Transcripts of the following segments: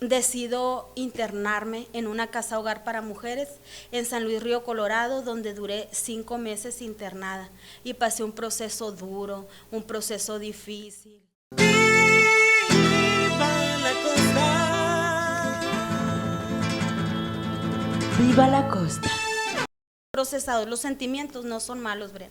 decido internarme en una casa hogar para mujeres en San Luis Río Colorado, donde duré 5 meses internada y pasé un proceso duro, un proceso difícil. Viva la costa. Viva la costa. Procesados, los sentimientos no son malos, Bren.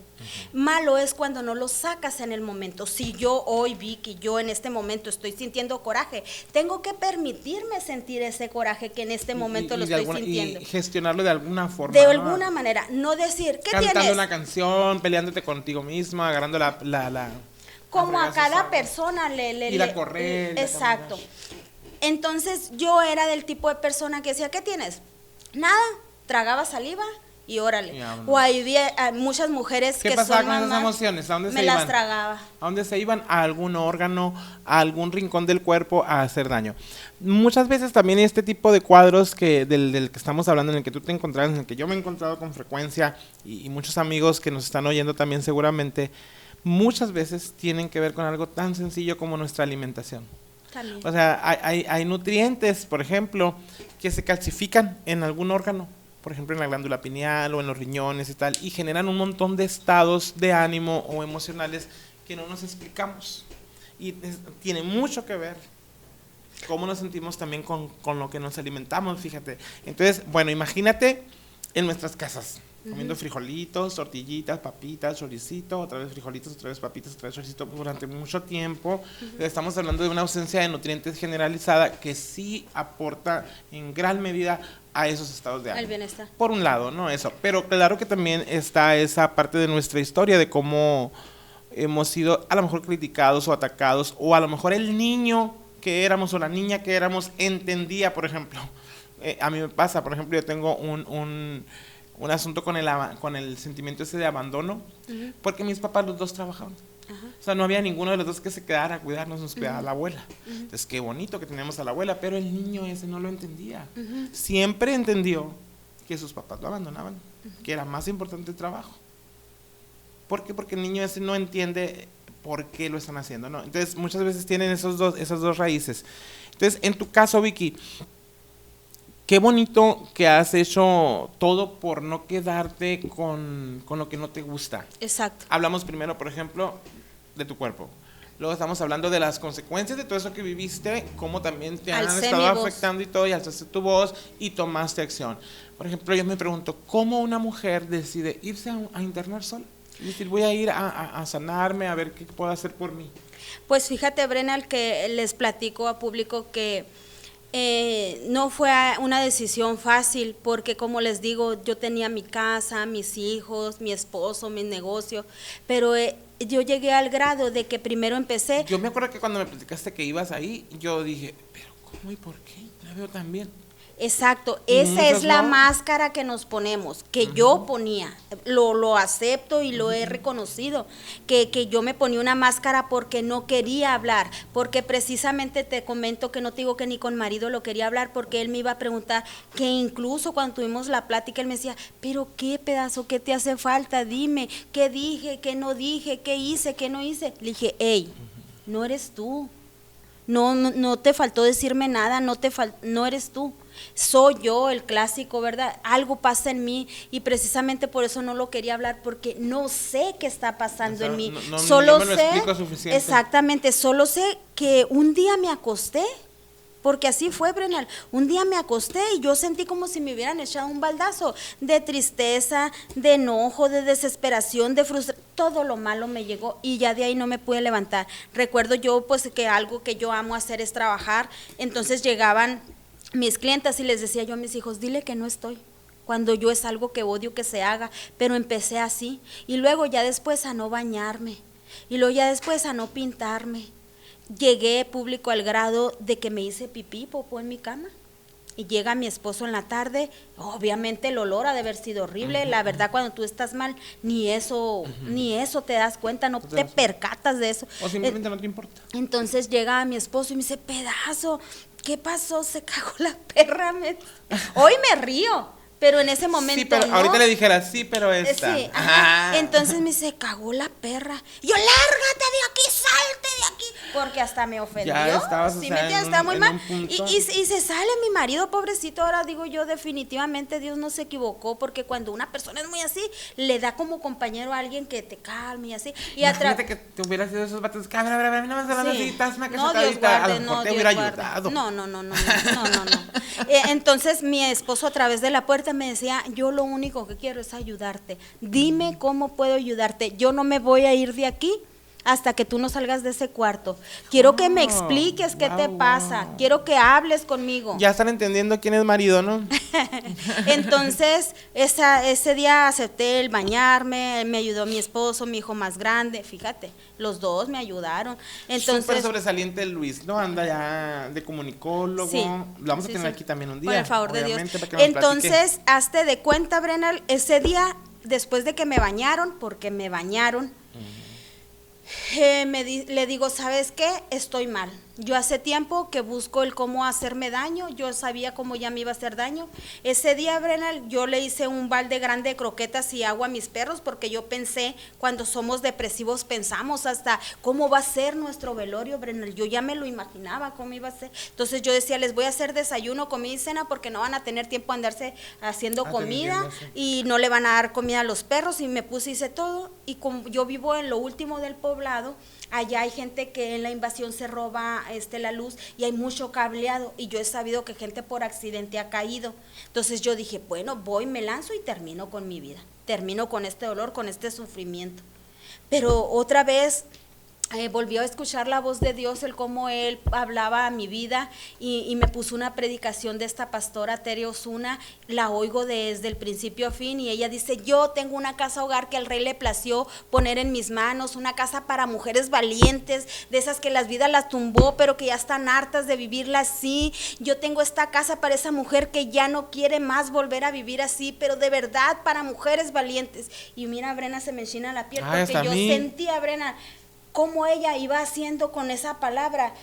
Malo es cuando no los sacas en el momento. Si yo hoy vi que yo en este momento estoy sintiendo coraje, tengo que permitirme sentir ese coraje que en este momento lo estoy sintiendo. Y gestionarlo de alguna forma. De ¿no? alguna manera, no decir, ¿qué Cantando tienes? una canción, peleándote contigo misma, agarrando Como a cada persona ir a correr. Exacto. Entonces yo era del tipo de persona que decía, ¿qué tienes? Nada, tragaba saliva y órale. O había muchas mujeres que pasaba son con esas mamás, emociones? ¿A dónde se me iban? las tragaba. ¿A dónde se iban? A algún órgano, a algún rincón del cuerpo a hacer daño. Muchas veces también este tipo de cuadros del que estamos hablando, en el que tú te encontrabas, en el que yo me he encontrado con frecuencia, y muchos amigos que nos están oyendo también seguramente, muchas veces tienen que ver con algo tan sencillo como nuestra alimentación. También. O sea, hay nutrientes, por ejemplo, que se calcifican en algún órgano, por ejemplo en la glándula pineal o en los riñones y tal, y generan un montón de estados de ánimo o emocionales que no nos explicamos. Y tiene mucho que ver cómo nos sentimos también con lo que nos alimentamos, fíjate. Entonces, bueno, imagínate en nuestras casas, comiendo frijolitos, tortillitas, papitas, choricito, otra vez frijolitos, otra vez papitas, otra vez choricito durante mucho tiempo. Estamos hablando de una ausencia de nutrientes generalizada que sí aporta en gran medida a esos estados de ánimo. Al bienestar. Por un lado, ¿no? Eso. Pero claro que también está esa parte de nuestra historia de cómo hemos sido a lo mejor criticados o atacados, o a lo mejor el niño que éramos o la niña que éramos entendía, por ejemplo. A mí me pasa, por ejemplo, yo tengo un asunto con el sentimiento ese de abandono, porque mis papás los dos trabajaban. O sea, no había ninguno de los dos que se quedara a cuidarnos, nos cuidaba la abuela. Entonces, qué bonito que teníamos a la abuela, pero el niño ese no lo entendía. Siempre entendió que sus papás lo abandonaban, que era más importante el trabajo. ¿Por qué? Porque el niño ese no entiende por qué lo están haciendo, ¿no? Entonces, muchas veces tienen esas dos raíces. Entonces, en tu caso, Vicky, qué bonito que has hecho todo por no quedarte con lo que no te gusta. Exacto. Hablamos primero, por ejemplo, de tu cuerpo. Luego estamos hablando de las consecuencias de todo eso que viviste, cómo también te han Alcé estado mi voz. afectando y todo, y alzaste tu voz y tomaste acción. Por ejemplo, yo me pregunto, ¿cómo una mujer decide irse a internar sola? Es decir, voy a ir a sanarme, a ver qué puedo hacer por mí. Pues fíjate, Brenal, que les platico a público que no fue una decisión fácil, porque como les digo, yo tenía mi casa, mis hijos, mi esposo, mi negocio, pero yo llegué al grado de que primero empecé. Yo me acuerdo que cuando me platicaste que ibas ahí, yo dije, pero ¿cómo y por qué? La veo tan bien. Exacto, esa es la máscara que nos ponemos, que yo ponía, lo acepto y lo he reconocido, que yo me ponía una máscara porque no quería hablar, porque precisamente te comento que no te digo que ni con marido lo quería hablar, porque él me iba a preguntar, que incluso cuando tuvimos la plática, él me decía, pero qué pedazo, qué te hace falta, dime, qué dije, qué no dije, qué hice, qué no hice. Le dije, hey, no eres tú. No te faltó decirme nada, no eres tú, soy yo, el clásico, ¿verdad? Algo pasa en mí y precisamente por eso no lo quería hablar, porque no sé qué está pasando en mí. Solo no me lo sé, explico suficiente. exactamente, solo sé que un día me acosté, porque así fue, Brenal. Un día me acosté y yo sentí como si me hubieran echado un baldazo de tristeza, de enojo, de desesperación, de frustración. Todo lo malo me llegó y ya de ahí no me pude levantar. Recuerdo yo pues que algo que yo amo hacer es trabajar. Entonces llegaban mis clientas y les decía yo a mis hijos, dile que no estoy. Cuando yo es algo que odio que se haga, pero empecé así. Y luego ya después a no bañarme. Y luego ya después a no pintarme. Llegué público al grado de que me hice pipí, popó en mi cama. Y llega mi esposo en la tarde, obviamente el olor ha de haber sido horrible, la verdad cuando tú estás mal, ni eso te das cuenta, no te percatas de eso. O simplemente no te importa. Entonces llega mi esposo y me dice, pedazo, ¿qué pasó? Se cagó la perra. Hoy me río. Pero en ese momento sí, pero no. ahorita le dijera, sí, pero esta. Sí, entonces me dice, cagó la perra. Y yo, lárgate de aquí, salte de aquí. porque hasta me ofendió. Ya estabas, o Sí, sea, me entiendes, en está un- muy en mal. un punto. Y se sale mi marido, pobrecito. Ahora digo yo, definitivamente Dios no se equivocó, porque cuando una persona es muy así, le da como compañero a alguien que te calme y así. Y Imagínate que te hubieras sido esos vatos que, a ver, mí no me estás hablando Sí. así, estás una No, Dios cachetadita, a guarde, lo mejor no, te Dios hubiera guarde. ayudado. No. Entonces mi esposo a través de la puerta me decía, yo lo único que quiero es ayudarte. Dime cómo puedo ayudarte. Yo no me voy a ir de aquí hasta que tú no salgas de ese cuarto. Quiero que me expliques qué te pasa. Quiero que hables conmigo. Ya están entendiendo quién es marido, ¿no? Entonces, ese día acepté el bañarme, me ayudó mi esposo, mi hijo más grande, fíjate, los dos me ayudaron. Súper Entonces, sobresaliente Luis, ¿no? Anda ya de comunicólogo. sí, Lo vamos a sí, tener sí. aquí también un día. Por el favor de Dios. obviamente, para que nos Entonces, hazte de cuenta, Brenal, ese día, después de que me bañaron, porque me bañaron, le digo, ¿sabes qué? Estoy mal. Yo hace tiempo que busco el cómo hacerme daño, yo sabía cómo ya me iba a hacer daño. Ese día, Brenal, yo le hice un balde grande de croquetas y agua a mis perros, porque yo pensé, cuando somos depresivos pensamos hasta cómo va a ser nuestro velorio, Brenal. Yo ya me lo imaginaba cómo iba a ser. Entonces yo decía, les voy a hacer desayuno, comida y cena, porque no van a tener tiempo a andarse haciendo comida Atendiéndose. y no le van a dar comida a los perros. Y me puse, hice todo, y como yo vivo en lo último del poblado, allá hay gente que en la invasión se roba la luz y hay mucho cableado, y yo he sabido que gente por accidente ha caído. Entonces yo dije, bueno, voy, me lanzo y termino con mi vida, termino con este dolor, con este sufrimiento. Pero otra vez volvió a escuchar la voz de Dios, el cómo Él hablaba a mi vida, y me puso una predicación de esta pastora Tere Osuna. La oigo desde el principio a fin, y ella dice, yo tengo una casa hogar que al Rey le plació poner en mis manos, una casa para mujeres valientes, de esas que las vidas las tumbó, pero que ya están hartas de vivirla así. Yo tengo esta casa para esa mujer que ya no quiere más volver a vivir así, pero de verdad para mujeres valientes. Y mira, Brena, se me enchina la piel, porque hasta yo a mí. sentía, Brena, cómo ella iba haciendo con esa palabra.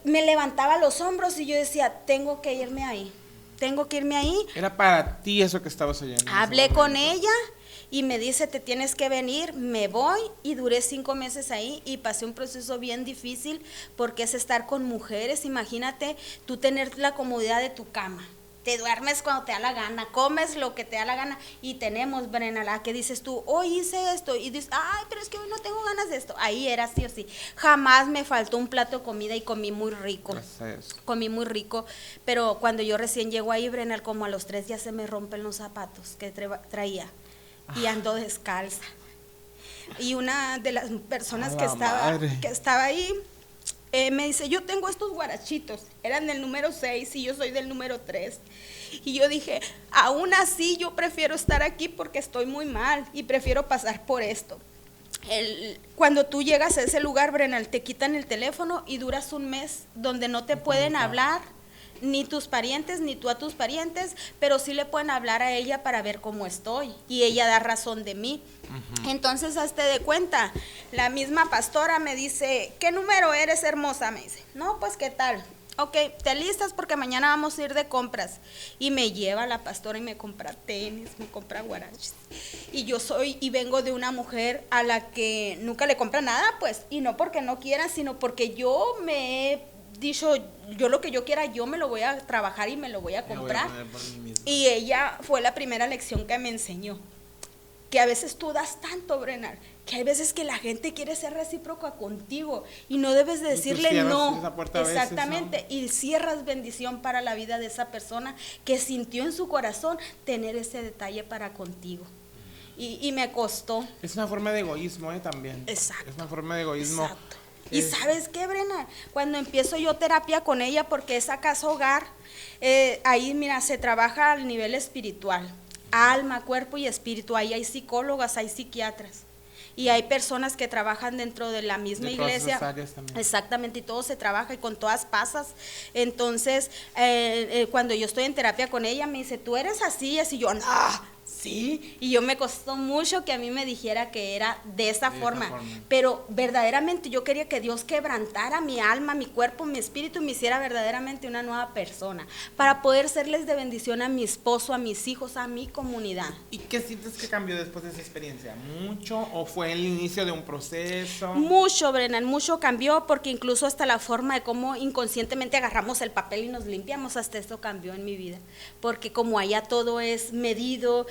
Me levantaba los hombros y yo decía, tengo que irme ahí. Era para ti eso que estabas oyendo. en ese Hablé con momento. ella y me dice, te tienes que venir. Me voy, y duré 5 meses ahí y pasé un proceso bien difícil, porque es estar con mujeres. Imagínate tú tener la comodidad de tu cama, te duermes cuando te da la gana, comes lo que te da la gana, y tenemos, Brena, la que dices tú, hoy hice esto, y dices, ay, pero es que hoy no tengo ganas de esto. Ahí era sí o sí. Jamás me faltó un plato de comida, y comí muy rico. Gracias a Dios. Comí muy rico, pero cuando yo recién llego ahí, Brenal, como a los 3 días se me rompen los zapatos que traía, y ando descalza. Y una de las personas A que la madre. estaba ahí, me dice, yo tengo estos guarachitos, eran del número 6 y yo soy del número 3. Y yo dije, aún así yo prefiero estar aquí porque estoy muy mal y prefiero pasar por esto. Cuando tú llegas a ese lugar, Brenal, te quitan el teléfono y duras un mes donde no te pueden hablar, ni tus parientes, ni tú a tus parientes, pero sí le pueden hablar a ella para ver cómo estoy, y ella da razón de mí. Entonces, hazte de cuenta, la misma pastora me dice, ¿qué número eres, hermosa? Me dice, no, pues, ¿qué tal? Ok, te listas porque mañana vamos a ir de compras. Y me lleva la pastora y me compra tenis, me compra guaraches. Y yo vengo de una mujer a la que nunca le compra nada, pues, y no porque no quiera, sino porque yo me he dicho, yo lo que yo quiera, yo me lo voy a trabajar y me lo voy a comprar. poner por mí mismo. Y ella fue la primera lección que me enseñó, que a veces tú das tanto, Brenal, que hay veces que la gente quiere ser recíproca contigo y no debes de tú decirle cierras no. esa puerta a veces, Exactamente, ¿no? y cierras bendición para la vida de esa persona que sintió en su corazón tener ese detalle para contigo. Y me costó. Es una forma de egoísmo, también. Exacto. Es una forma de egoísmo. Exacto. Y ¿sabes qué, Brena? Cuando empiezo yo terapia con ella, porque esa casa hogar, ahí, mira, se trabaja al nivel espiritual, alma, cuerpo y espíritu. Ahí hay psicólogas, hay psiquiatras, y hay personas que trabajan dentro de la misma De todas iglesia. esas áreas también. Exactamente, y todo se trabaja y con todas pasas. Entonces, cuando yo estoy en terapia con ella, me dice, tú eres así, así. Yo, no, Sí, y yo me costó mucho que a mí me dijera que era de esa forma, pero verdaderamente yo quería que Dios quebrantara mi alma, mi cuerpo, mi espíritu y me hiciera verdaderamente una nueva persona, para poder serles de bendición a mi esposo, a mis hijos, a mi comunidad. ¿Y qué sientes que cambió después de esa experiencia? ¿Mucho o fue el inicio de un proceso? Mucho, Brennan, mucho cambió, porque incluso hasta la forma de cómo inconscientemente agarramos el papel y nos limpiamos, hasta eso cambió en mi vida, porque como allá todo es medido,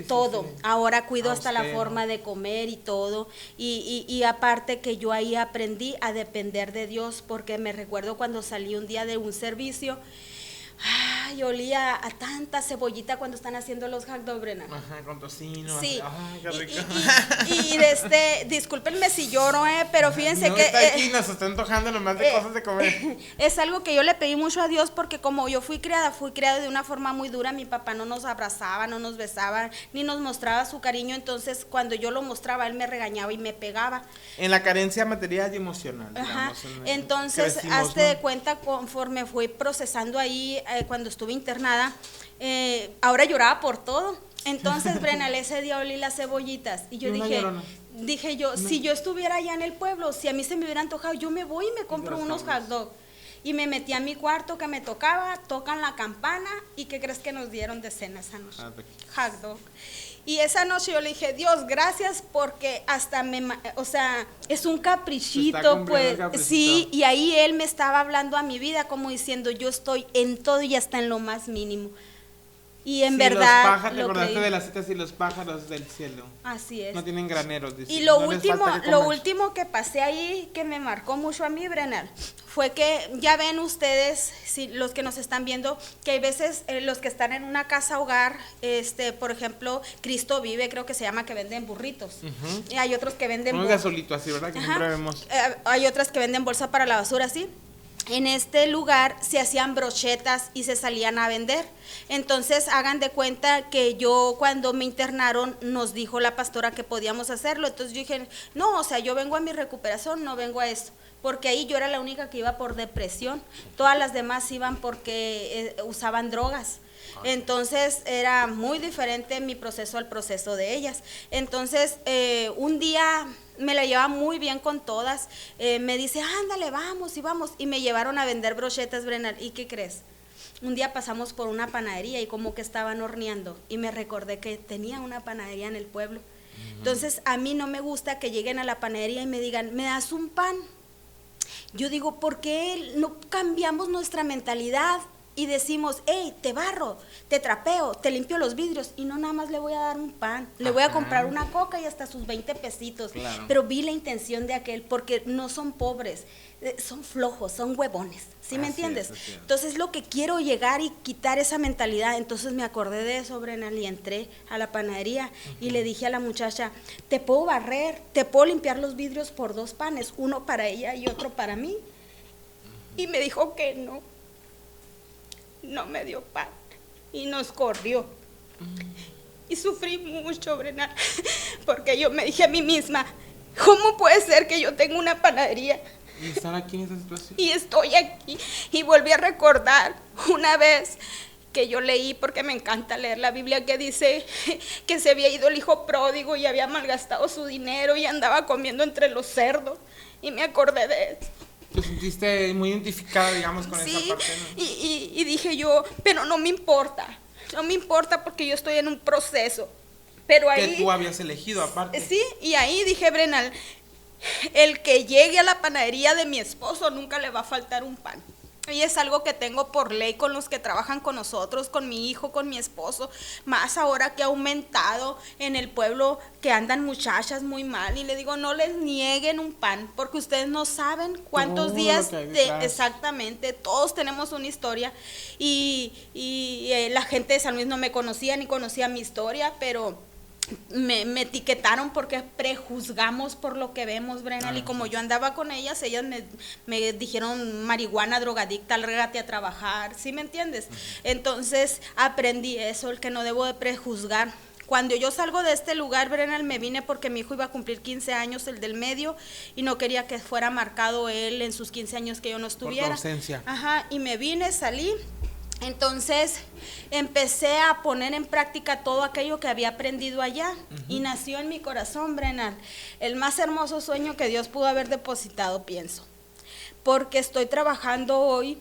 todo. Sí. Ahora cuido hasta la forma de comer y todo. Y aparte que yo ahí aprendí a depender de Dios, porque me recuerdo cuando salí un día de un servicio, ay, olía a tanta cebollita cuando están haciendo los hot dogs, Brennan. Ajá, con tocino. Sí. Ay, qué rico. Y discúlpenme si lloro, pero fíjense no que está aquí, nos está antojando nomás de cosas de comer. Es algo que yo le pedí mucho a Dios, porque como yo fui criada de una forma muy dura. Mi papá no nos abrazaba, no nos besaba, ni nos mostraba su cariño. Entonces cuando yo lo mostraba, él me regañaba y me pegaba. En la carencia material y emocional. Ajá. Digamos, Entonces, hazte de cuenta, conforme fui procesando ahí, cuando estuve internada, ahora lloraba por todo. Entonces, Brenal, ese día olí las cebollitas y yo dije yo, si yo estuviera allá en el pueblo, si a mí se me hubiera antojado, yo me voy y me compro unos hot dogs. Y me metí a mi cuarto que me tocaba, tocan la campana, y ¿qué crees que nos dieron de cena esa noche? Hot dog. Y esa noche yo le dije, Dios, gracias, porque hasta o sea, es un caprichito, pues, sí, y ahí Él me estaba hablando a mi vida, como diciendo, yo estoy en todo y hasta en lo más mínimo. Y en verdad. Los pájaros, te acordaste de las citas y los pájaros del cielo. Así es. No tienen graneros. Dice. Y lo último que pasé ahí, que me marcó mucho a mí, Brenal, fue que ya ven ustedes, si los que nos están viendo, que hay veces los que están en una casa hogar, por ejemplo, Cristo Vive, creo que se llama, que venden burritos. Y hay otros que venden un gasolito así, ¿verdad? Que siempre vemos. Hay otras que venden bolsa para la basura, así. En este lugar se hacían brochetas y se salían a vender. Entonces hagan de cuenta que yo, cuando me internaron, nos dijo la pastora que podíamos hacerlo. Entonces yo dije, no, o sea, yo vengo a mi recuperación, no vengo a esto, porque ahí yo era la única que iba por depresión. Todas las demás iban porque usaban drogas. Entonces era muy diferente mi proceso al proceso de ellas. Entonces un día me la llevaba muy bien con todas, me dice, ándale, vamos, y me llevaron a vender brochetas, Brenal. ¿Y qué crees? Un día pasamos por una panadería y como que estaban horneando, y me recordé que tenía una panadería en el pueblo. Entonces a mí no me gusta que lleguen a la panadería y me digan, ¿me das un pan? Yo digo, ¿por qué no cambiamos nuestra mentalidad y decimos, hey, te barro, te trapeo, te limpio los vidrios, y no nada más le voy a dar un pan, le voy a comprar una coca y hasta sus 20 pesitos? Claro. Pero vi la intención de aquel, porque no son pobres, son flojos, son huevones, ¿sí me entiendes? Entonces lo que quiero llegar y quitar esa mentalidad. Entonces me acordé de eso, Brenal, y entré a la panadería y le dije a la muchacha, te puedo barrer, te puedo limpiar los vidrios por 2 panes, uno para ella y otro para mí. Y me dijo que no. No me dio pan y nos corrió. Y sufrí mucho, Brenal, porque yo me dije a mí misma, ¿cómo puede ser que yo tenga una panadería y estar aquí en esta situación? Y estoy aquí. Y volví a recordar una vez que yo leí, porque me encanta leer la Biblia, que dice que se había ido el hijo pródigo y había malgastado su dinero y andaba comiendo entre los cerdos, y me acordé de eso. Te sentiste muy identificada, digamos, con esa parte, ¿no? Y dije yo, pero no me importa porque yo estoy en un proceso. Pero ahí, que tú habías elegido aparte. Sí, y ahí dije, Brenal, el que llegue a la panadería de mi esposo nunca le va a faltar un pan. Y es algo que tengo por ley con los que trabajan con nosotros, con mi hijo, con mi esposo, más ahora que ha aumentado en el pueblo, que andan muchachas muy mal, y le digo, no les nieguen un pan, porque ustedes no saben cuántos días, exactamente, todos tenemos una historia, y la gente de San Luis no me conocía, ni conocía mi historia, pero me etiquetaron porque prejuzgamos por lo que vemos, Brenal, y como yo andaba con ellas me dijeron marihuana, drogadicta, lárgate a trabajar, ¿sí me entiendes? Entonces aprendí eso, el que no debo de prejuzgar. Cuando yo salgo de este lugar, Brenal, me vine porque mi hijo iba a cumplir 15 años, el del medio, y no quería que fuera marcado él en sus 15 años que yo no estuviera. Por tu ausencia. Ajá, y me vine, salí. Entonces empecé a poner en práctica todo aquello que había aprendido allá y nació en mi corazón, Brenal, el más hermoso sueño que Dios pudo haber depositado, pienso, porque estoy trabajando hoy,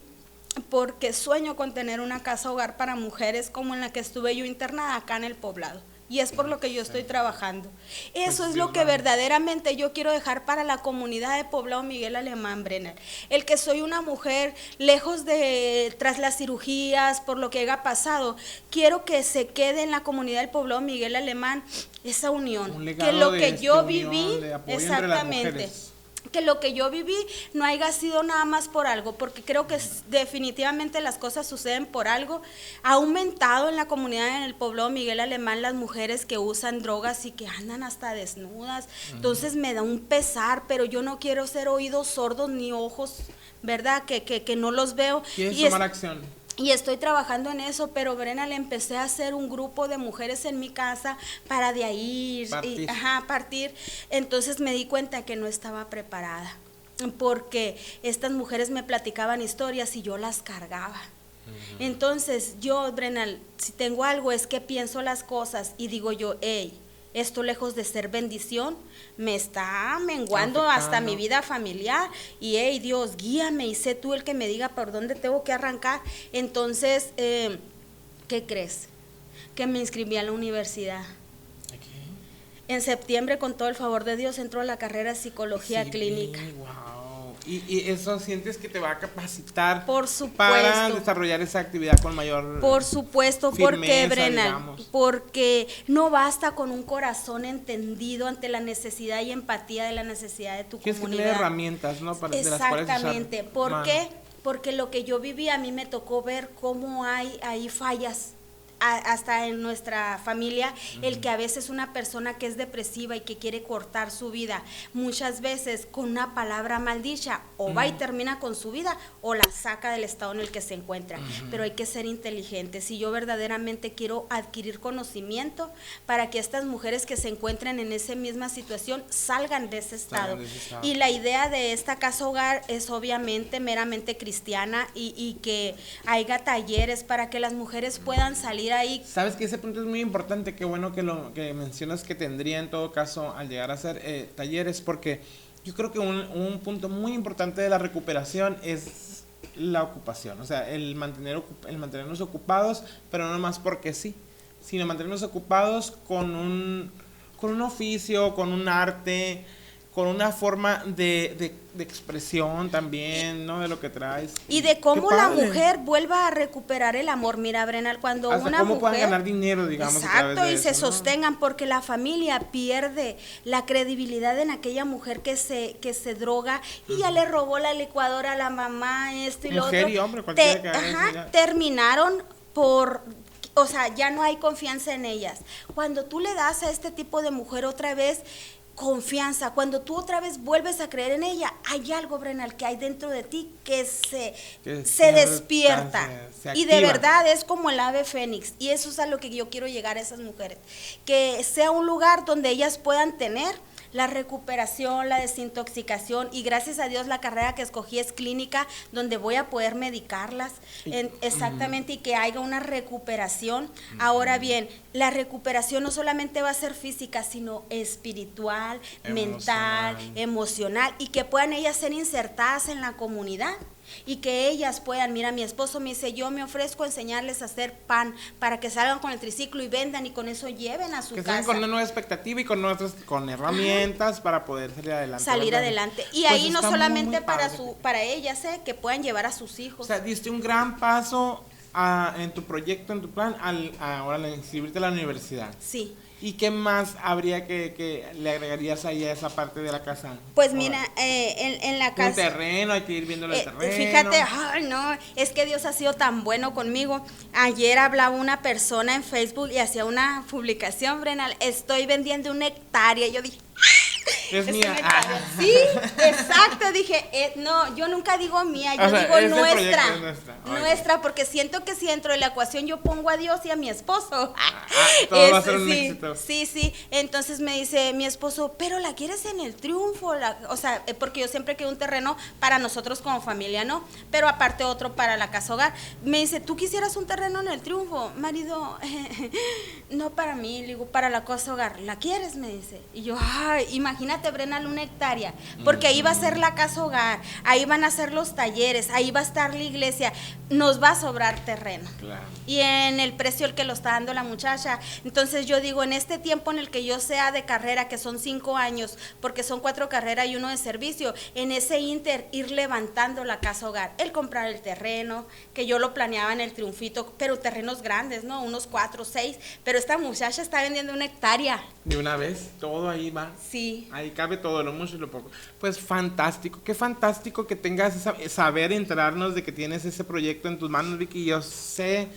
porque sueño con tener una casa hogar para mujeres como en la que estuve yo internada acá en el poblado. Y es por lo que yo estoy trabajando. Eso es lo que verdaderamente yo quiero dejar para la comunidad de Poblado Miguel Alemán, Brenner. El que soy una mujer lejos de, tras las cirugías, por lo que haya pasado, quiero que se quede en la comunidad del Poblado Miguel Alemán esa unión. Un legado que lo de que yo unión, viví, de apoyo entre las exactamente. mujeres. Que lo que yo viví no haya sido nada más por algo, porque creo que definitivamente las cosas suceden por algo. Ha aumentado en la comunidad, en el Poblado Miguel Alemán, las mujeres que usan drogas y que andan hasta desnudas. Entonces me da un pesar, pero yo no quiero ser oídos sordos ni ojos, ¿verdad? Que no los veo. ¿Quieres tomar acción? Y estoy trabajando en eso, pero Brena, le empecé a hacer un grupo de mujeres en mi casa para de ahí partir. Entonces me di cuenta que no estaba preparada, porque estas mujeres me platicaban historias y yo las cargaba. Entonces yo, Brenal, si tengo algo es que pienso las cosas y digo yo, hey, esto lejos de ser bendición, me está menguando hasta mi vida familiar. Y hey, Dios, guíame y sé tú el que me diga por dónde tengo que arrancar. Entonces, ¿qué crees? Que me inscribí a la universidad. En septiembre, con todo el favor de Dios, entró a la carrera de psicología clínica. Wow. Y eso sientes que te va a capacitar, por supuesto, para desarrollar esa actividad con mayor por supuesto, firmeza, porque Brenal, digamos. porque no basta con un corazón entendido ante la necesidad y empatía de la necesidad de tu tienes comunidad. Que tener herramientas, ¿no? Para, exactamente. De las ¿Por qué? Porque lo que yo viví, a mí me tocó ver cómo hay fallas hasta en nuestra familia, el que a veces una persona que es depresiva y que quiere cortar su vida, muchas veces con una palabra maldicha, o va y termina con su vida, o la saca del estado en el que se encuentra. Pero hay que ser inteligentes, y yo verdaderamente quiero adquirir conocimiento para que estas mujeres que se encuentran en esa misma situación salgan de ese estado. Y la idea de esta casa hogar es obviamente meramente cristiana, y que haya talleres para que las mujeres puedan salir ahí. Sabes que ese punto es muy importante, qué bueno que lo que mencionas, que tendría en todo caso al llegar a hacer talleres, porque yo creo que un punto muy importante de la recuperación es la ocupación, o sea, el mantenernos ocupados, pero no más porque sí, sino mantenernos ocupados con un oficio, con un arte, con una forma de expresión también, ¿no? De lo que traes. Y de cómo la mujer vuelva a recuperar el amor. Mira, Brenal, cuando hasta una cómo mujer puedan ganar dinero, digamos. Exacto, y eso, se ¿no? sostengan, porque la familia pierde la credibilidad en aquella mujer que se droga y ya le robó la licuadora a la mamá, esto y lo otro. Mujer y hombre, cualquiera que haga eso ya. Terminaron por... O sea, ya no hay confianza en ellas. Cuando tú le das a este tipo de mujer otra vez confianza, cuando tú otra vez vuelves a creer en ella, hay algo, Brenal, que hay dentro de ti que se despierta, se y de verdad es como el ave fénix, y eso es a lo que yo quiero llegar a esas mujeres, que sea un lugar donde ellas puedan tener la recuperación, la desintoxicación, y gracias a Dios la carrera que escogí es clínica, donde voy a poder medicarlas exactamente, y que haya una recuperación. Ahora bien, la recuperación no solamente va a ser física, sino espiritual, mental, emocional, y que puedan ellas ser insertadas en la comunidad. Y que ellas puedan, mira, mi esposo me dice, yo me ofrezco a enseñarles a hacer pan para que salgan con el triciclo y vendan, y con eso lleven a su casa. Que salgan con una nueva expectativa y con herramientas para poder salir adelante. Y pues ahí no solamente para ellas, que puedan llevar a sus hijos. O sea, diste un gran paso en tu proyecto, en tu plan, ahora inscribirte a la universidad. Sí. ¿Y qué más habría que le agregarías ahí a esa parte de la casa? Pues mira, en la casa... Un terreno, hay que ir viendo el terreno. Fíjate, no, es que Dios ha sido tan bueno conmigo. Ayer hablaba una persona en Facebook y hacía una publicación, Brenal, estoy vendiendo 1 hectárea. Yo dije, Es mía. una hectárea. Sí, exacto, dije, no, yo nunca digo mía, yo O sea, digo ese nuestra. proyecto es nuestra. Ok. Nuestra, porque siento que si dentro de la ecuación yo pongo a Dios y a mi esposo. Todo va a ser un sí, éxito. sí. Entonces me dice mi esposo, pero la quieres en el Triunfo, o sea, porque yo siempre quiero un terreno para nosotros como familia, ¿no? Pero aparte otro para la casa hogar. Me dice, ¿tú quisieras un terreno en el Triunfo? Marido, no para mí, le digo, para la casa hogar. ¿La quieres? Me dice. Y yo, ay, imagínate, Brenal, una hectárea, porque ahí va a ser la casa hogar, ahí van a ser los talleres, ahí va a estar la iglesia, nos va a sobrar terreno. Claro. Y en el precio el que lo está dando la muchacha. Entonces yo digo, en este tiempo en el que yo sea de carrera, que son 5 años, porque son 4 carreras y 1 de servicio, en ese inter ir levantando la casa hogar, el comprar el terreno, que yo lo planeaba en el Triunfito, pero terrenos grandes, ¿no? Unos 4, 6, pero esta muchacha está vendiendo una hectárea. De una vez, todo ahí va. Sí. Ahí cabe todo, lo mucho y lo poco. Pues fantástico, qué fantástico que tengas saber enterarnos de que tienes ese proyecto en tus manos, Vicky. Yo sé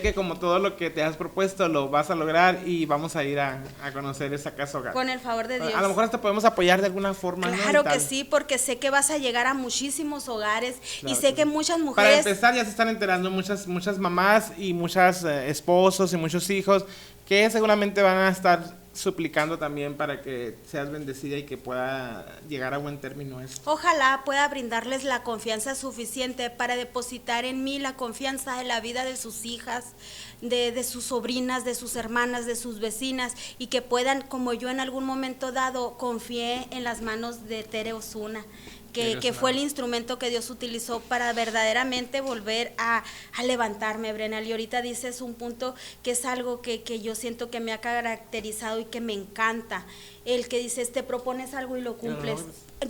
que como todo lo que te has propuesto lo vas a lograr y vamos a ir a conocer esa casa hogar. Con el favor de Dios. A lo mejor hasta podemos apoyar de alguna forma, ¿no? Claro Y tal. que sí, porque sé que vas a llegar a muchísimos hogares Claro y sé que que sí. muchas Para mujeres... empezar, ya se están enterando muchas mamás y muchas esposos y muchos hijos que seguramente van a estar suplicando también para que seas bendecida y que pueda llegar a buen término esto. Ojalá pueda brindarles la confianza suficiente para depositar en mí la confianza de la vida de sus hijas, de sus sobrinas, de sus hermanas, de sus vecinas, y que puedan, como yo en algún momento dado, confié en las manos de Tere Osuna, que fue el instrumento que Dios utilizó para verdaderamente volver a levantarme, Brenal. Y ahorita dices un punto que es algo que yo siento que me ha caracterizado y que me encanta, el que dices, te propones algo y lo cumples.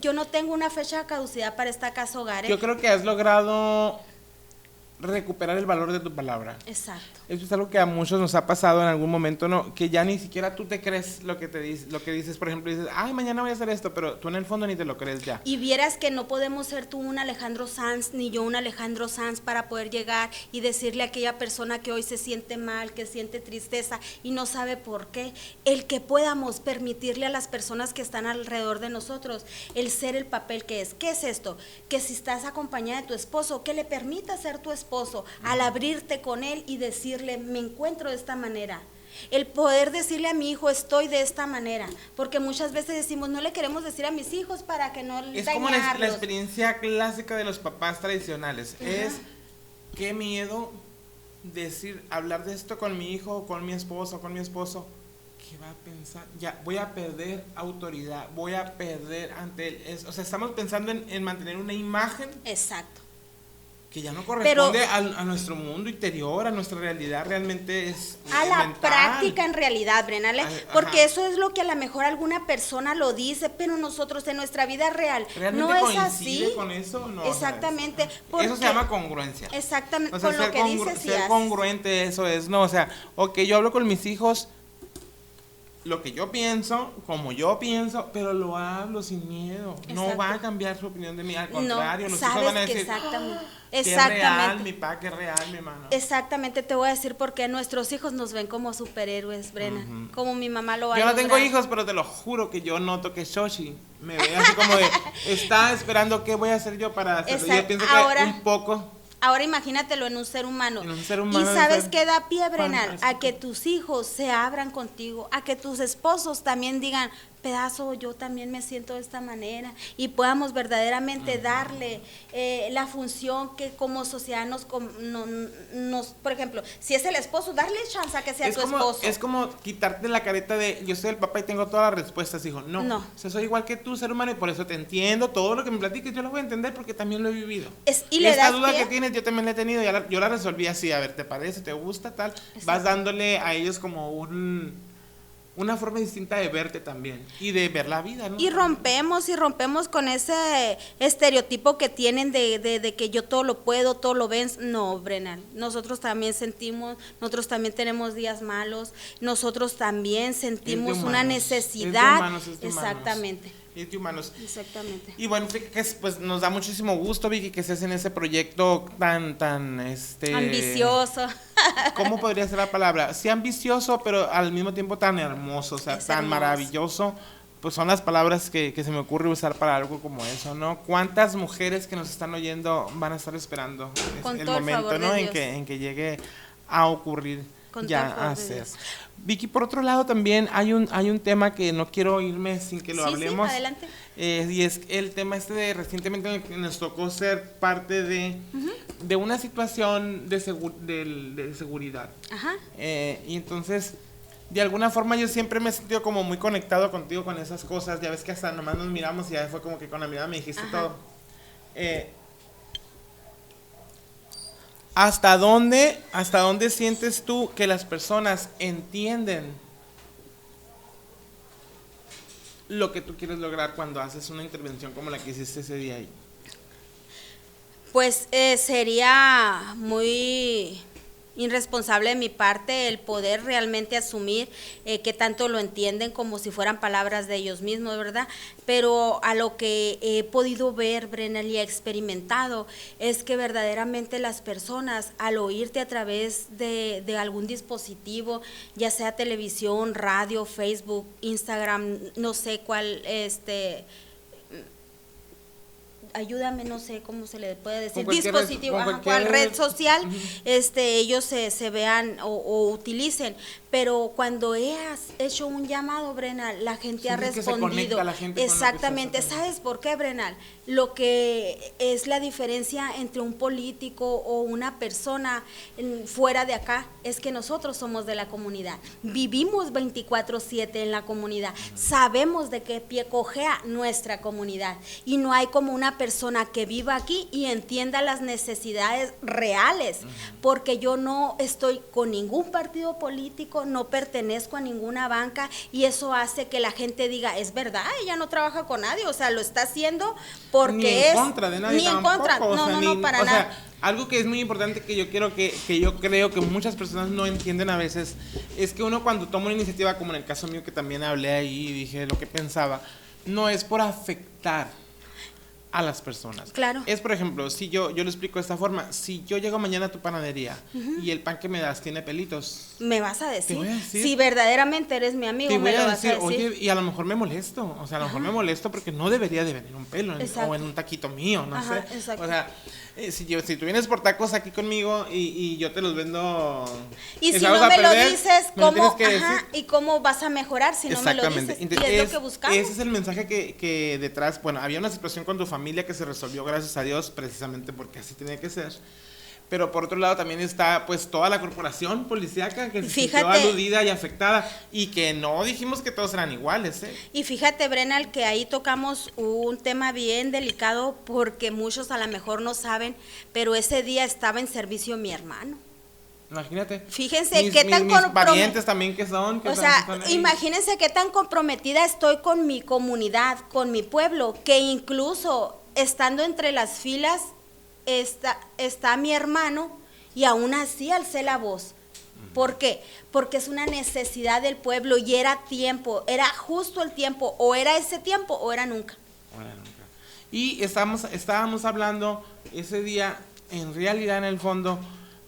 Yo no tengo una fecha de caducidad para esta casa hogar, ¿eh? Yo creo que has logrado recuperar el valor de tu palabra. Exacto. Eso es algo que a muchos nos ha pasado en algún momento, ¿no? Que ya ni siquiera tú te crees lo que dices, por ejemplo, dices, ay, mañana voy a hacer esto, pero tú en el fondo ni te lo crees ya. Y vieras que no podemos ser tú un Alejandro Sanz, ni yo un Alejandro Sanz, para poder llegar y decirle a aquella persona que hoy se siente mal, que siente tristeza y no sabe por qué, el que podamos permitirle a las personas que están alrededor de nosotros, el ser el papel que es. ¿Qué es esto? Que si estás acompañada de tu esposo, que le permita ser tu esposo, al abrirte con él y decirle, me encuentro de esta manera. El poder decirle a mi hijo, estoy de esta manera, porque muchas veces decimos, no le queremos decir a mis hijos para que no Es dañarlos. como la experiencia clásica de los papás tradicionales. Ajá. Es, qué miedo hablar de esto con mi hijo, o con mi esposo, o con mi esposo. ¿Qué va a pensar? Ya, voy a perder autoridad, voy a perder ante él. O sea, estamos pensando en mantener una imagen Exacto. que ya no corresponde a nuestro mundo interior, a nuestra realidad, realmente es A la mental. práctica en realidad, Brenale, Ajá. porque eso es lo que a lo mejor alguna persona lo dice, pero nosotros en nuestra vida real ¿Realmente no es coincide así. con eso? No, Exactamente. o sea, eso porque- se llama congruencia. Exactamente, O sea, con lo que dices sí ser es. congruente, eso es, no, o sea, ok, yo hablo con mis hijos lo que yo pienso, como yo pienso, pero lo hablo sin miedo. No Exacto. va a cambiar su opinión de mí, al No, contrario, los hijos sabes van a que decir, exactamente. qué real, Exactamente. mi pa, qué real, mi hermano. Exactamente, te voy a decir porque nuestros hijos nos ven como superhéroes, Brena, Ujú. como mi mamá lo va Yo a no tengo lograr. hijos, pero te lo juro que yo noto que Shoshi me ve así como de, está esperando qué voy a hacer yo para hacerlo. Y yo Exacto. pienso que Ahora- un poco. Ahora imagínatelo en un ser humano. En un ser humano Y debe sabes ser qué da pie, Brenal, a fantástico. que tus hijos se abran contigo, a que tus esposos también digan, pedazo, yo también me siento de esta manera, y podamos verdaderamente darle la función que como sociedad nos, por ejemplo, si es el esposo, darle chance a que sea tu esposo. Es como quitarte la careta de yo soy el papá y tengo todas las respuestas, hijo. No, No. O sea, soy igual que tú, ser humano, y por eso te entiendo. Todo lo que me platiques yo lo voy a entender porque también lo he vivido. Y le esta das duda pie. que tienes yo también la he tenido, yo la resolví así. A ver, ¿te parece? ¿Te gusta tal? Vas dándole a ellos como una forma distinta de verte también y de ver la vida, ¿no? Y rompemos con ese estereotipo que tienen de que yo todo lo puedo, todo lo ven. No, Brenal, nosotros también sentimos, nosotros también tenemos días malos, nosotros también sentimos una humanos, necesidad. es de humanos. Exactamente, Y de humanos. exactamente. Y bueno, que pues nos da muchísimo gusto, Vicky, que estés en ese proyecto tan Ambicioso. ¿cómo podría ser la palabra? Sí, ambicioso, pero al mismo tiempo tan hermoso, o sea, Es tan hermoso. maravilloso, pues son las palabras que se me ocurre usar para algo como eso, ¿no? ¿Cuántas mujeres que nos están oyendo van a estar esperando Con el todo el momento, favor de ¿no? Dios. En que llegue a ocurrir Con ya todo el favor a de ser. Dios. Vicky, por otro lado también hay un tema que no quiero irme sin que lo Sí, hablemos. sí, adelante. Y es el tema de recientemente en el que nos tocó ser parte de una situación de seguridad. Ajá. Y entonces, de alguna forma yo siempre me he sentido como muy conectado contigo con esas cosas. Ya ves que hasta nomás nos miramos y ya fue como que con la mirada me dijiste Ajá. todo. ¿Hasta dónde sientes tú que las personas entienden lo que tú quieres lograr cuando haces una intervención como la que hiciste ese día ahí? Pues sería muy irresponsable de mi parte el poder realmente asumir que tanto lo entienden como si fueran palabras de ellos mismos, ¿verdad? Pero a lo que he podido ver, Brenna, y he experimentado, es que verdaderamente las personas al oírte a través de algún dispositivo, ya sea televisión, radio, Facebook, Instagram, no sé cuál, ayúdame, no sé cómo se le puede decir, dispositivo, cual red social, ellos se vean o utilicen, pero cuando has hecho un llamado, Brenal, la gente ha respondido. Exactamente. ¿Sabes por qué, Brenal? Lo que es la diferencia entre un político o una persona fuera de acá es que nosotros somos de la comunidad, vivimos 24/7 en la comunidad, sabemos de qué pie cojea nuestra comunidad y no hay como una persona que viva aquí y entienda las necesidades reales, porque yo no estoy con ningún partido político, no pertenezco a ninguna banca y eso hace que la gente diga, es verdad, ella no trabaja con nadie, o sea, lo está haciendo porque ni en contra de nadie, ni en contra, no, para nada. Sea, algo que es muy importante que yo creo que muchas personas no entienden a veces es que uno cuando toma una iniciativa, como en el caso mío que también hablé ahí y dije lo que pensaba, no es por afectar a las personas. Claro. Es, por ejemplo, si yo lo explico de esta forma, si yo llego mañana a tu panadería y el pan que me das tiene pelitos, me vas a decir, te voy a decir, si verdaderamente eres mi amigo, me lo vas a decir. Oye, y a lo mejor me molesto, o sea, a lo mejor me molesto porque no debería de venir un pelo o en un taquito mío, no sé. Exacto. O sea, si tú vienes por tacos aquí conmigo y yo te los vendo, y si no me lo dices, ¿cómo? ¿Y cómo vas a mejorar si no me lo dices? Entonces, y es lo que buscamos. Ese es el mensaje que detrás, bueno, había una situación con tu familia que se resolvió, gracias a Dios, precisamente porque así tenía que ser. Pero por otro lado también está pues toda la corporación policíaca que se sintió aludida y afectada y que no dijimos que todos eran iguales, ¿eh? Y fíjate, Brenal, que ahí tocamos un tema bien delicado porque muchos a lo mejor no saben, pero ese día estaba en servicio mi hermano. Imagínate. Fíjense qué tan mis parientes también que son. O sea, imagínense qué tan comprometida estoy con mi comunidad, con mi pueblo, que incluso estando entre las filas está mi hermano y aún así alcé la voz. ¿Por qué? Porque es una necesidad del pueblo y era tiempo, era justo el tiempo, o era ese tiempo o era nunca. Y estábamos hablando ese día, en realidad en el fondo,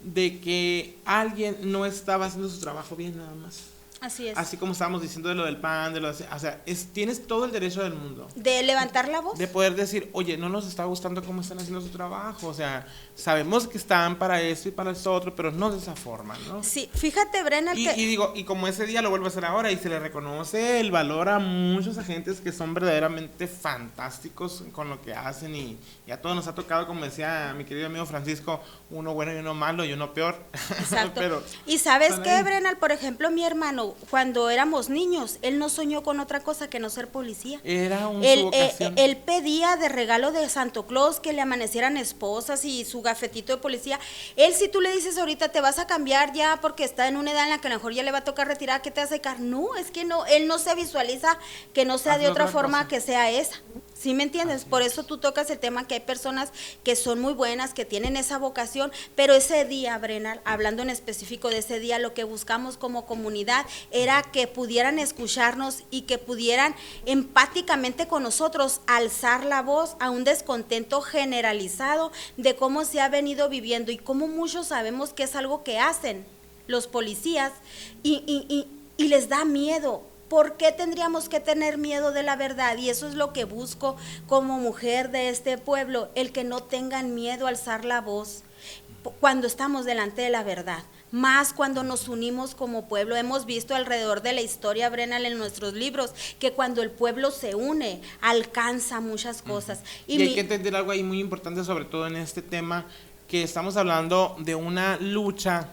de que alguien no estaba haciendo su trabajo bien nada más. Así es. Así como estábamos diciendo de lo del pan, o sea, tienes todo el derecho del mundo. De levantar la voz. De poder decir, oye, no nos está gustando cómo están haciendo su trabajo, o sea, sabemos que están para esto y para esto otro, pero no de esa forma, ¿no? Sí, fíjate, Brenna, y como ese día lo vuelvo a hacer ahora y se le reconoce el valor a muchos agentes que son verdaderamente fantásticos con lo que hacen y a todos nos ha tocado, como decía mi querido amigo Francisco, uno bueno y uno malo y uno peor. Exacto. Pero, y ¿sabes qué, Brenal? Por ejemplo, mi hermano, cuando éramos niños, él no soñó con otra cosa que no ser policía. Era su vocación. Él pedía de regalo de Santo Claus que le amanecieran esposas y su gafetito de policía. Él, si tú le dices ahorita te vas a cambiar ya porque está en una edad en la que a lo mejor ya le va a tocar retirar, ¿qué te vas a dedicar? No, es que no, él no se visualiza que no sea de otra forma que sea esa. ¿Sí me entiendes? Por eso tú tocas el tema que hay personas que son muy buenas, que tienen esa vocación, pero ese día, Brenal, hablando en específico de ese día, lo que buscamos como comunidad era que pudieran escucharnos y que pudieran empáticamente con nosotros alzar la voz a un descontento generalizado de cómo se ha venido viviendo y cómo muchos sabemos que es algo que hacen los policías y les da miedo. ¿por qué tendríamos que tener miedo de la verdad? Y eso es lo que busco como mujer de este pueblo, el que no tengan miedo a alzar la voz cuando estamos delante de la verdad. Más cuando nos unimos como pueblo. Hemos visto alrededor de la historia, Brenal, en nuestros libros, que cuando el pueblo se une, alcanza muchas cosas. Y hay que entender algo ahí muy importante, sobre todo en este tema, que estamos hablando de una lucha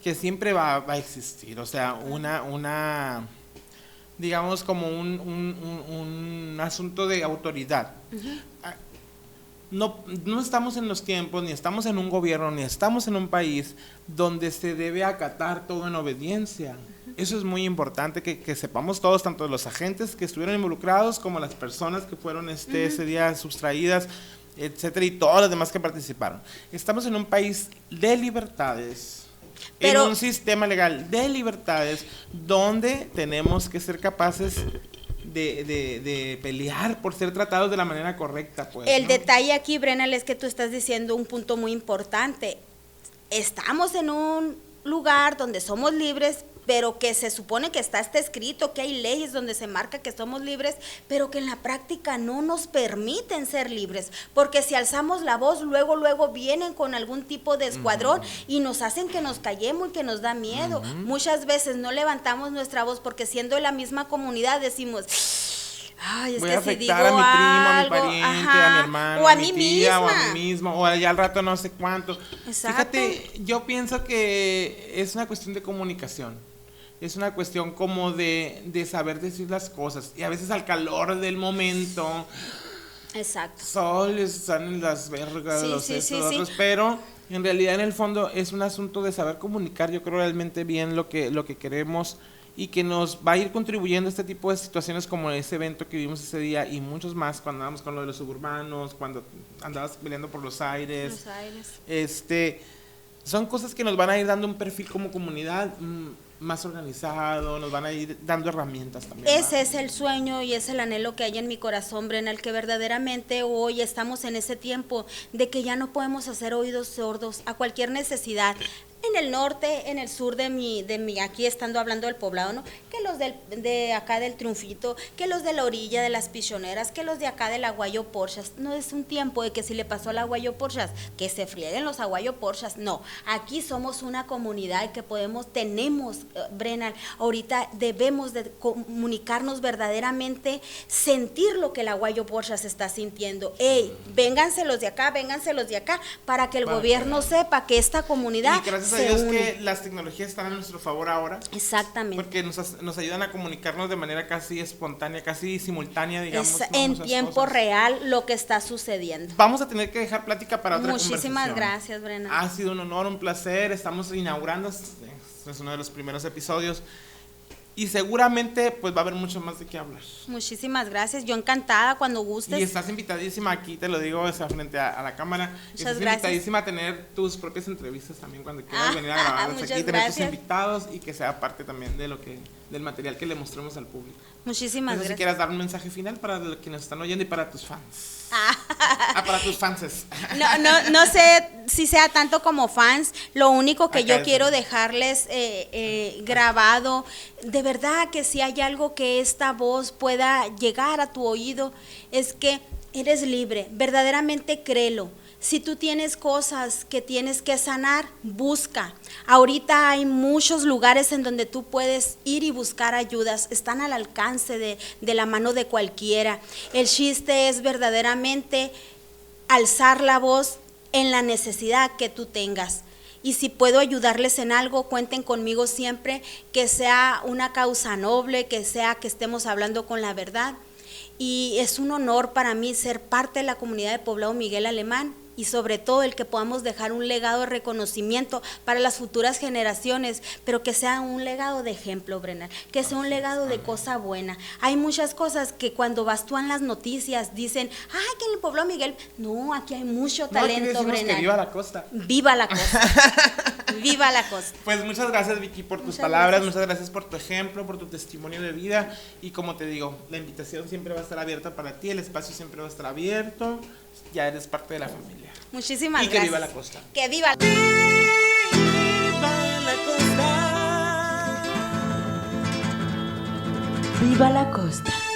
que siempre va a existir, o sea, una digamos como un asunto de autoridad. No estamos en los tiempos, ni estamos en un gobierno, ni estamos en un país donde se debe acatar todo en obediencia. Eso es muy importante que sepamos todos, tanto los agentes que estuvieron involucrados como las personas que fueron ese día sustraídas, etcétera, y todos los demás que participaron. Estamos en un país de libertades, en un sistema legal de libertades, donde tenemos que ser capaces de pelear por ser tratados de la manera correcta, pues. El detalle aquí, Brenal, es que tú estás diciendo un punto muy importante. Estamos en un lugar donde somos libres, pero que se supone que está escrito, que hay leyes donde se marca que somos libres, pero que en la práctica no nos permiten ser libres, porque si alzamos la voz, luego vienen con algún tipo de escuadrón y nos hacen que nos callemos y que nos da miedo. Muchas veces no levantamos nuestra voz porque siendo de la misma comunidad decimos, ay, es voy que a afectar si digo a mi primo, a mi algo, pariente, ajá, a mi hermano, o a a mi mí tía, misma, o a mí mismo, o ya al rato no sé cuánto. Exacto. Fíjate, yo pienso que es una cuestión de comunicación. Es una cuestión como de saber decir las cosas. Y a veces al calor del momento. Exacto. Salen las vergas, otros. Pero en realidad, en el fondo, es un asunto de saber comunicar, yo creo, realmente bien lo que queremos. Y que nos va a ir contribuyendo a este tipo de situaciones como ese evento que vimos ese día y muchos más cuando andábamos con lo de los suburbanos, cuando andabas peleando por los aires. Son cosas que nos van a ir dando un perfil como comunidad más organizado, nos van a ir dando herramientas también. Ese es el sueño y es el anhelo que hay en mi corazón, Brenal, que verdaderamente hoy estamos en ese tiempo de que ya no podemos hacer oídos sordos a cualquier necesidad. En el norte, en el sur de mi, aquí estando hablando del poblado, ¿no? Que los de acá del Triunfito, que los de la orilla de las Pichoneras, que los de acá del Aguayo Porchas. No es un tiempo de que si le pasó al Aguayo Porchas, que se frieguen los Aguayo Porchas. No, aquí somos una comunidad que tenemos, Brenal, ahorita debemos de comunicarnos verdaderamente, sentir lo que el Aguayo Porchas está sintiendo. Ey, vénganse los de acá, para que el gobierno sepa que esta comunidad... Y gracias a Dios que las tecnologías están a nuestro favor ahora. Exactamente. Porque nos ayudan a comunicarnos de manera casi espontánea, casi simultánea, digamos. En tiempo real lo que está sucediendo. Vamos a tener que dejar plática para otra Muchísimas gracias, Brena. Ha sido un honor, un placer. Estamos inaugurando, es uno de los primeros episodios. Y seguramente pues va a haber mucho más de qué hablar. Muchísimas gracias, yo encantada cuando gustes. Y estás invitadísima aquí, te lo digo, frente a la cámara. Muchas estás invitadísima a tener tus propias entrevistas también cuando quieras venir a grabarlas aquí, tener tus invitados y que sea parte también de del material que le mostremos al público. Muchísimas gracias. Si quieras dar un mensaje final para los que nos están oyendo y para tus fans. Para tus fanses. No sé si sea tanto como fans, lo único que yo quiero dejarles grabado, de verdad que si hay algo que esta voz pueda llegar a tu oído, es que eres libre, verdaderamente créelo. Si tú tienes cosas que tienes que sanar, busca. Ahorita hay muchos lugares en donde tú puedes ir y buscar ayudas, están al alcance de la mano de cualquiera. El chiste es verdaderamente alzar la voz en la necesidad que tú tengas. Y si puedo ayudarles en algo, cuenten conmigo siempre, que sea una causa noble, que sea que estemos hablando con la verdad. Y es un honor para mí ser parte de la comunidad de Poblado Miguel Alemán y sobre todo el que podamos dejar un legado de reconocimiento para las futuras generaciones, pero que sea un legado de ejemplo, Brenal, que sea un legado de cosa buena. Hay muchas cosas que cuando vas tú en las noticias dicen, ay, que en el Poblado Miguel, no, aquí hay mucho talento, Brenal. Que viva la costa. Viva la costa. Viva la costa. Pues muchas gracias, Vicky, por tus palabras, muchas gracias por tu ejemplo, por tu testimonio de vida y como te digo, la invitación siempre va a estar abierta para ti, el espacio siempre va a estar abierto, ya eres parte de la familia. Muchísimas gracias. Y que gracias. viva la costa. Que viva. Viva la costa. Viva la costa.